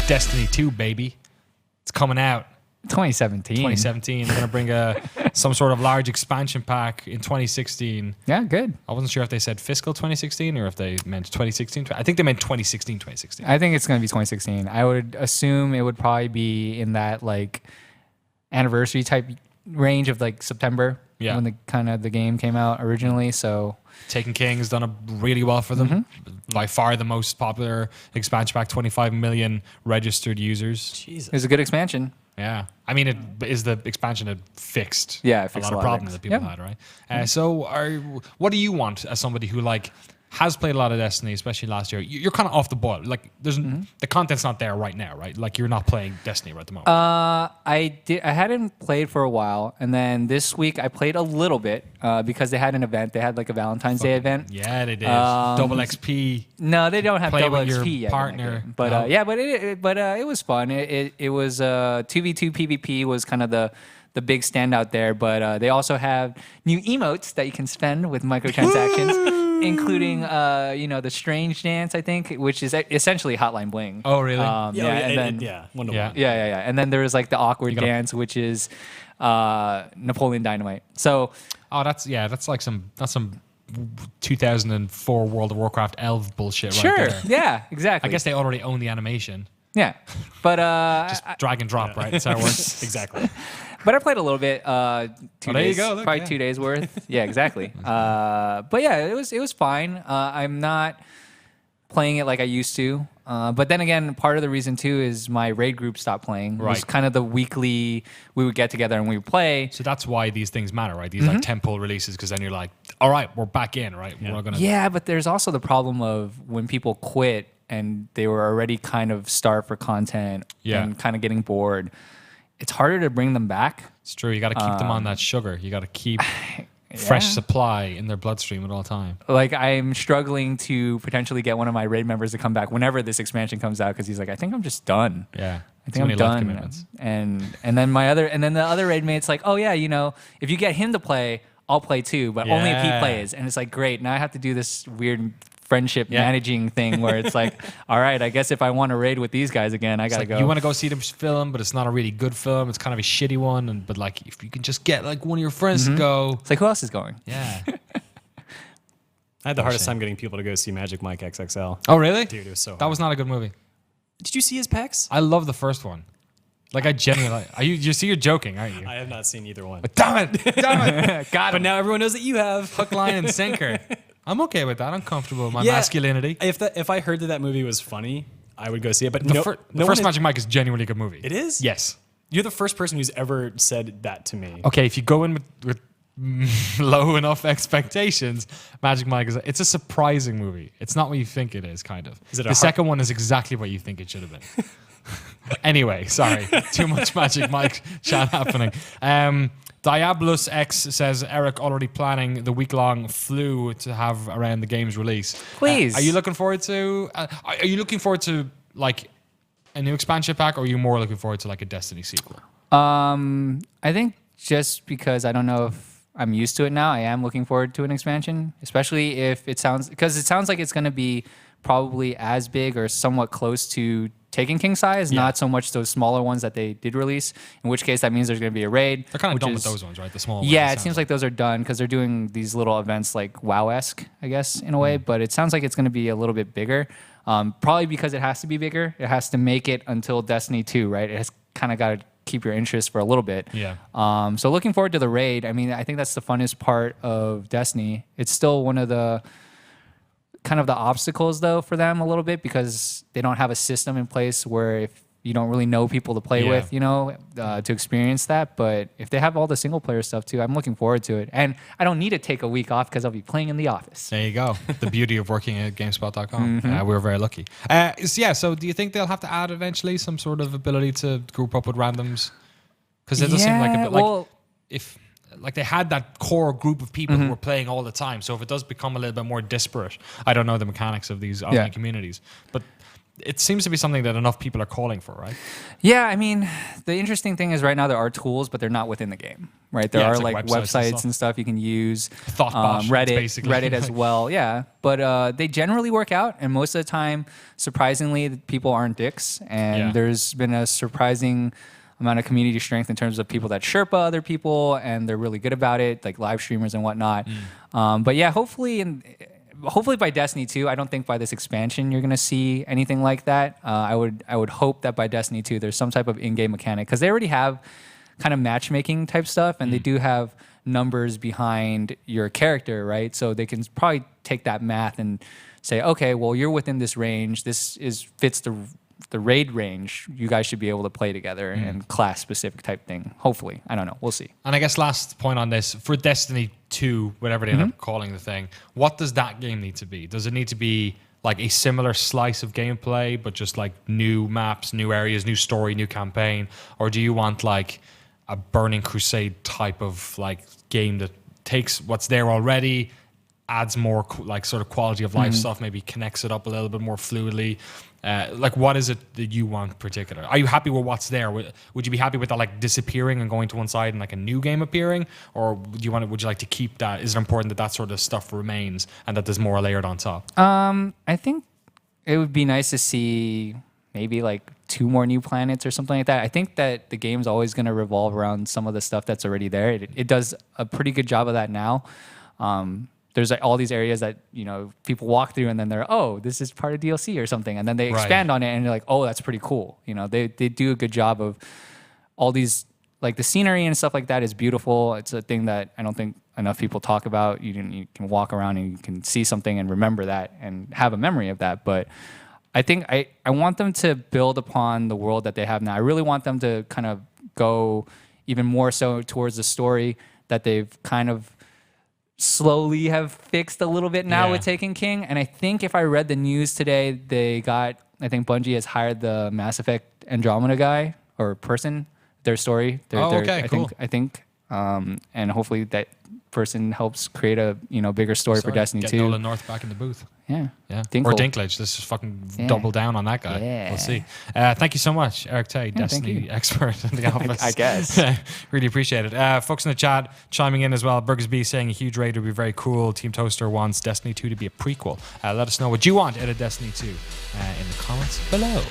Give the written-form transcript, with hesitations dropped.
Destiny 2, baby. It's coming out. 2017. 2017. They're going to bring some sort of large expansion pack in 2016. Yeah, good. I wasn't sure if they said fiscal 2016 or if they meant 2016. I think they meant 2016, 2016. I think it's going to be 2016. I would assume it would probably be in that like anniversary type range of like September when the game came out originally. So Taken King's done really well for them. By far the most popular expansion pack, 25 million registered users. Jesus. It was a good expansion. Yeah. I mean, is the expansion had fixed, it a fixed lot of problems that people had, right? So what do you want as somebody who like has played a lot of Destiny, especially last year? You're kind of off the boil. Like the content's not there right now, right? Like you're not playing Destiny right at the moment. I hadn't played for a while, and then this week I played a little bit because they had an event. They had like a Valentine's Day event. Yeah, they did. Double XP. No, they don't have Play double with your XP yet. partner. But No? it was fun. It was 2v2 PvP was kind of the big standout there. But they also have new emotes that you can spend with microtransactions. Including, the strange dance, I think, which is essentially Hotline Bling. Oh, really? One to one. Yeah. And then there was like the awkward dance, which is Napoleon Dynamite. So, that's some 2004 World of Warcraft elf bullshit right there. Yeah, exactly. I guess they already own the animation. Yeah, but just drag and drop, right? That's how it works. Exactly. But I played a little bit. 2 days, there you go. Look, probably 2 days worth. Yeah, exactly. But yeah, it was fine. I'm not playing it like I used to. But then again, part of the reason too is my raid group stopped playing. It was kind of the weekly we would get together and we would play. So that's why these things matter, right? These like tentpole releases, because then you're like, all right, we're back in, right? Yeah. Yeah, but there's also the problem of when people quit and they were already kind of starved for content and kind of getting bored. It's harder to bring them back. It's true. You got to keep them on that sugar. You got to keep fresh supply in their bloodstream at all time. Like I'm struggling to potentially get one of my raid members to come back whenever this expansion comes out because he's like, I think I'm just done. Yeah, I think I'm done. And then the other raid mate's like, oh yeah, if you get him to play, I'll play too, but only if he plays. And it's like, great. Now I have to do this weird friendship managing thing where it's like, all right, I guess if I want to raid with these guys again, I gotta go. You want to go see this film, but it's not a really good film. It's kind of a shitty one. But like, if you can just get like one of your friends to go, it's like, who else is going? Yeah. I had the hardest time getting people to go see Magic Mike XXL. Oh really? Dude, it was so hard. That was not a good movie. Did you see his pecs? I love the first one. Like I genuinely like. You see, you're joking, aren't you? I have not seen either one. Damn it! Got But now everyone knows that you have. Hook, line, and sinker. I'm okay with that. I'm comfortable with my masculinity. If I heard that movie was funny, I would go see it. But The first Magic Mike is genuinely a good movie. It is? Yes. You're the first person who's ever said that to me. Okay, if you go in with low enough expectations, Magic Mike it's a surprising movie. It's not what you think it is, kind of. The second one is exactly what you think it should have been. Anyway, sorry. Too much Magic Mike chat happening. Diabolus X says, Eric already planning the week-long flu to have around the game's release. Please. Are you looking forward to like a new expansion pack, or are you more looking forward to like a Destiny sequel? I think just because I don't know if I'm used to it now, I am looking forward to an expansion, especially if it sounds like it's going to be probably as big or somewhat close to Taken King size, not so much those smaller ones that they did release, in which case that means there's going to be a raid. They're kind of done with those ones, right? The small ones. Yeah, it seems like those are done because they're doing these little events like WoW-esque, I guess, in a way, but it sounds like it's going to be a little bit bigger. Probably because it has to be bigger. It has to make it until Destiny 2, right? It has kind of got to keep your interest for a little bit. Yeah. So looking forward to the raid. I mean, I think that's the funnest part of Destiny. It's still one of the kind of the obstacles though for them a little bit because they don't have a system in place where if you don't really know people to play with, to experience that. But if they have all the single player stuff too, I'm looking forward to it. And I don't need to take a week off because I'll be playing in the office. There you go. The beauty of working at GameSpot.com. We're very lucky. So do you think they'll have to add eventually some sort of ability to group up with randoms? Because it does seem like a bit like they had that core group of people who were playing all the time. So if it does become a little bit more disparate, I don't know the mechanics of these online communities, but it seems to be something that enough people are calling for, right? Yeah, I mean, the interesting thing is right now there are tools, but they're not within the game, right? There Yeah, are it's like websites and stuff you can use. Thoughtbot, Reddit as well, yeah. But they generally work out, and most of the time, surprisingly, people aren't dicks, and there's been a surprising amount of community strength in terms of people that Sherpa other people, and they're really good about it, like live streamers and whatnot. But yeah, hopefully by Destiny 2, I don't think by this expansion you're going to see anything like that. I would hope that by Destiny 2 there's some type of in-game mechanic, because they already have kind of matchmaking type stuff, and they do have numbers behind your character, right? So they can probably take that math and say, okay, well, you're within this range. This fits the raid range. You guys should be able to play together and class specific type thing. Hopefully, I don't know. We'll see. And I guess last point on this, for Destiny 2, whatever they end up calling the thing, what does that game need to be? Does it need to be like a similar slice of gameplay, but just like new maps, new areas, new story, new campaign? Or do you want like a Burning Crusade type of like game that takes what's there already, adds more like sort of quality of life stuff, maybe connects it up a little bit more fluidly? Like, what is it that you want in particular? Are you happy with what's there? Would you be happy with that like disappearing and going to one side and like a new game appearing, or would you like to keep that? Is it important that that sort of stuff remains and that there's more layered on top? I think it would be nice to see maybe like 2 more new planets or something like that. I think that the game's always going to revolve around some of the stuff that's already there. It does a pretty good job of that now. There's like all these areas that, you know, people walk through and then they're, oh, this is part of DLC or something. And then they expand on it and you're like, oh, that's pretty cool. You know, they do a good job of all these, like the scenery and stuff like that is beautiful. It's a thing that I don't think enough people talk about. You can walk around and you can see something and remember that and have a memory of that. But I think I want them to build upon the world that they have now. I really want them to kind of go even more so towards the story that they've kind of slowly have fixed a little bit now with Taken King. And I think if I read the news today, I think Bungie has hired the Mass Effect Andromeda guy or person, their story. Cool. I think, and hopefully that person helps create a bigger story for Destiny 2. Get Nolan North back in the booth. Yeah. Or Dinklage. Let's just fucking double down on that guy. Yeah. We'll see. Thank you so much, Erick Tay, Destiny expert in the office. I guess. Really appreciate it. Folks in the chat chiming in as well. Burgersby saying a huge raid would be very cool. Team Toaster wants Destiny 2 to be a prequel. Let us know what you want out of Destiny 2 in the comments below.